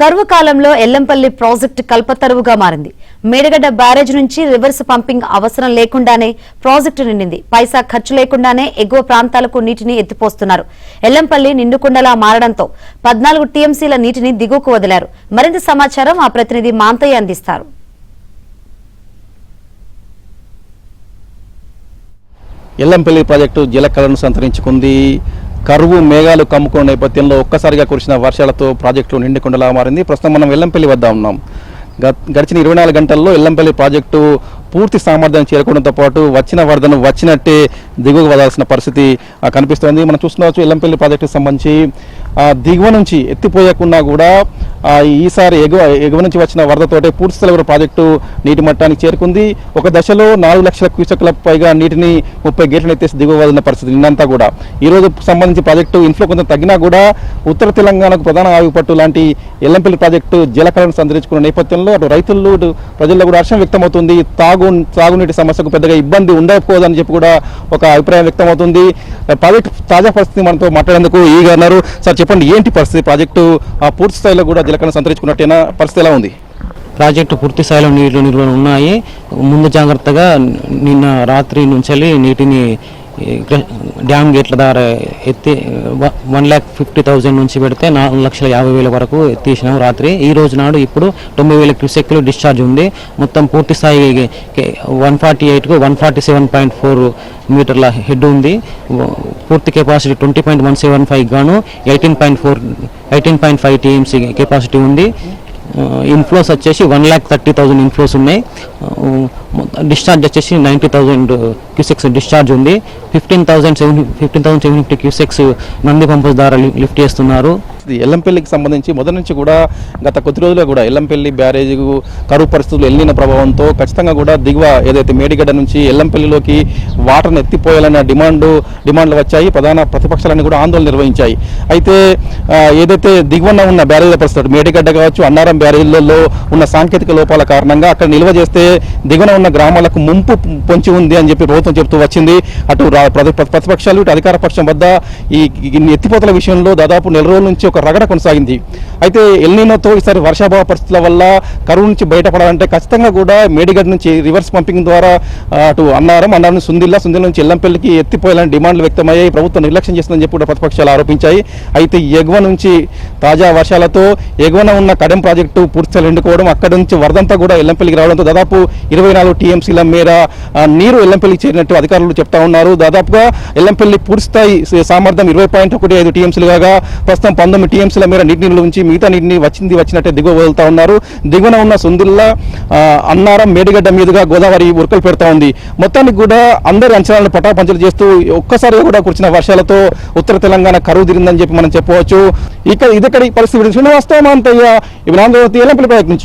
కరువు కాలంలో ఎల్లంపల్లి ప్రాజెక్టు కల్పతరువుగా మారింది. మేడగడ్డ బ్యారేజ్ నుంచి రివర్స్ పంపింగ్ అవసరం లేకుండానే ప్రాజెక్టు నిండింది. పైసా ఖర్చు లేకుండానే ఎగువ ప్రాంతాలకు నీటిని ఎత్తిపోస్తున్నారు. ఎల్లంపల్లి నిండుకుండలా మారడంతో 14 టీఎంసీల నీటిని దిగువకు వదిలారు. మరింత సమాచారం మా ప్రతినిధి మాంతయ్య అందిస్తారు. ఎల్లంపల్లి ప్రాజెక్టు జలకళను సంతరించుకుంది. కరువు మేఘాలు కమ్ముకున్న నేపథ్యంలో ఒక్కసారిగా కురిసిన వర్షాలతో ప్రాజెక్టు నిండుకుండలా మారింది. ప్రస్తుతం మనం ఎల్లంపల్లి వద్ద ఉన్నాం. గడిచిన 24 గంటల్లో ఎల్లంపల్లి ప్రాజెక్టు పూర్తి సామర్థ్యం చేరుకోవడంతో పాటు వచ్చిన వరదను వచ్చినట్టే దిగువకు వదాల్సిన పరిస్థితి కనిపిస్తోంది. మనం చూస్తున్నావచ్చు ఎల్లంపల్లి ప్రాజెక్టుకు సంబంధించి దిగువ నుంచి ఎత్తిపోయకుండా కూడా ఈసారి ఎగువ నుంచి వచ్చిన వరదతోటే పూర్తి స్థాయిలో ప్రాజెక్టు నీటి మట్టానికి చేరుకుంది. ఒక దశలో 4 లక్షల క్యూసెక్ల పైగా నీటిని 30 గేట్లను ఎత్తేసి దిగువ వదిలిన పరిస్థితి నిన్నంతా కూడా. ఈ రోజు సంబంధించి ప్రాజెక్టు ఇన్ఫ్లో కొంచెం తగ్గినా కూడా ఉత్తర తెలంగాణకు ప్రధాన ఆయుపట్టు లాంటి ఎల్లంపల్లి ప్రాజెక్టు జలకళను సంతరించుకున్న నేపథ్యంలో అటు రైతులు ప్రజల్లో కూడా హర్షం వ్యక్తమవుతుంది. తాగునీటి సమస్యకు పెద్దగా ఇబ్బంది ఉండకపోదని చెప్పి కూడా ఒక అభిప్రాయం వ్యక్తమవుతుంది. ప్రాజెక్టు తాజా పరిస్థితి మనతో మాట్లాడేందుకు ఈగా అన్నారు. సార్ చెప్పండి, ఏంటి పరిస్థితి? ప్రాజెక్టు పూర్తి స్థాయిలో కూడా జలకళను సంతరించుకున్నట్టేనా? పరిస్థితి ఎలా ఉంది? ప్రాజెక్టు పూర్తి స్థాయిలో నీళ్లు నిల్వలు ఉన్నాయి. ముందు జాగ్రత్తగా నిన్న రాత్రి నుంచి నీటిని డ్యామ్ గేట్ల ద్వారా ఎత్తి 1,50,000 నుంచి పెడితే 4,50,000 వరకు ఎత్తేసినాం రాత్రి. ఈ రోజు నాడు ఇప్పుడు 9,000 క్యూసెక్లు డిశ్చార్జ్ ఉంది. మొత్తం పూర్తి స్థాయి 148కు 147.4 మీటర్ల హెడ్ ఉంది. పూర్తి కెపాసిటీ 20.175 గాను 18.5 టీఎంసీ కెపాసిటీ ఉంది. ఇన్ఫ్లోస్ వచ్చేసి 1,30,000 ఇన్ఫ్లోస్ ఉన్నాయి. డిశ్చార్జ్ వచ్చేసి 90,000 క్యూసెక్స్ డిశ్చార్జ్ ఉంది. 15,750 క్యూసెక్స్ నంది పంప్స్ ద్వారా లిఫ్ట్ చేస్తున్నారు. ఎల్లంపల్లికి సంబంధించి మొదటి నుంచి కూడా గత కొద్ది రోజులుగా కూడా ఎల్లంపల్లి బ్యారేజ్కు కరువు పరిస్థితులు ఎల్లిన ప్రభావంతో ఖచ్చితంగా కూడా దిగువ ఏదైతే మేడిగడ్డ నుంచి ఎల్లంపల్లిలోకి వాటర్ను ఎత్తిపోయాలనే డిమాండ్లు వచ్చాయి. ప్రధాన ప్రతిపక్షాలన్నీ కూడా ఆందోళన నిర్వహించాయి. అయితే ఏదైతే దిగువన ఉన్న బ్యారేజ్ల పరిస్థితి మేడిగడ్డ కావచ్చు, అన్నారం బ్యారేజ్లలో ఉన్న సాంకేతిక లోపాల కారణంగా అక్కడ నిల్వ చేస్తే దిగువన ఉన్న గ్రామాలకు ముంపు పొంచి ఉంది అని చెప్పి ప్రభుత్వం చెబుతూ వచ్చింది. అటు ప్రతిపక్షాలు ఇటు అధికార పక్షం వద్ద ఈ ఎత్తిపోతల విషయంలో దాదాపు నెల రోజుల నుంచి ఒక రగడ కొనసాగింది. అయితే ఎల్నినోతో ఈసారి వర్షాభావ పరిస్థితుల వల్ల కరువు నుంచి బయటపడాలంటే ఖచ్చితంగా కూడా మేడిగడ్డ నుంచి రివర్స్ పంపింగ్ ద్వారా అటు అన్నారం సుందిల్ల నుంచి ఎల్లంపల్లికి ఎత్తిపోయాలని డిమాండ్లు వ్యక్తమయ్యాయి. ప్రభుత్వం నిర్లక్ష్యం చేస్తుందని చెప్పి కూడా ప్రతిపక్షాలు ఆరోపించాయి. అయితే ఎగువ నుంచి తాజా వర్షాలతో ఎగువన ఉన్న కడెం ప్రాజెక్టు పూర్తిగా ఎండుకోవడం, అక్కడి నుంచి వరదంతా కూడా ఎల్లంపల్లికి రావడంతో దాదాపు 24 టీఎంసీల మేర నీరు ఎల్లంపల్లికి చేరినట్టు అధికారులు చెప్తా ఉన్నారు. దాదాపుగా ఎల్లంపల్లి పూర్తిస్థాయి సామర్థ్యం 20.15 టీఎంసీలు కాగా ప్రస్తుతం 19 టీఎంసీల మేర నీటి నిల్వ నుంచి మిగతా నీటిని వచ్చినట్టే దిగువ వదులుతా ఉన్నారు. దిగువన ఉన్న సుందిల్ల, అన్నారం, మేడిగడ్డ మీదుగా గోదావరి ఉరకలు పెడతా ఉంది. మొత్తానికి కూడా అందరి అంచనాలను పటాపంచలు చేస్తూ ఒక్కసారిగా కూడా కురిసిన వర్షాలతో ఉత్తర తెలంగాణ కరువు తిరిందని చెప్పి మనం చెప్పవచ్చు. ఇదక్కడి పరిస్థితి. శ్రీనివాసరావు, మాంతయ్య, ఎల్లంపల్లి ప్రాజెక్టు నుంచి.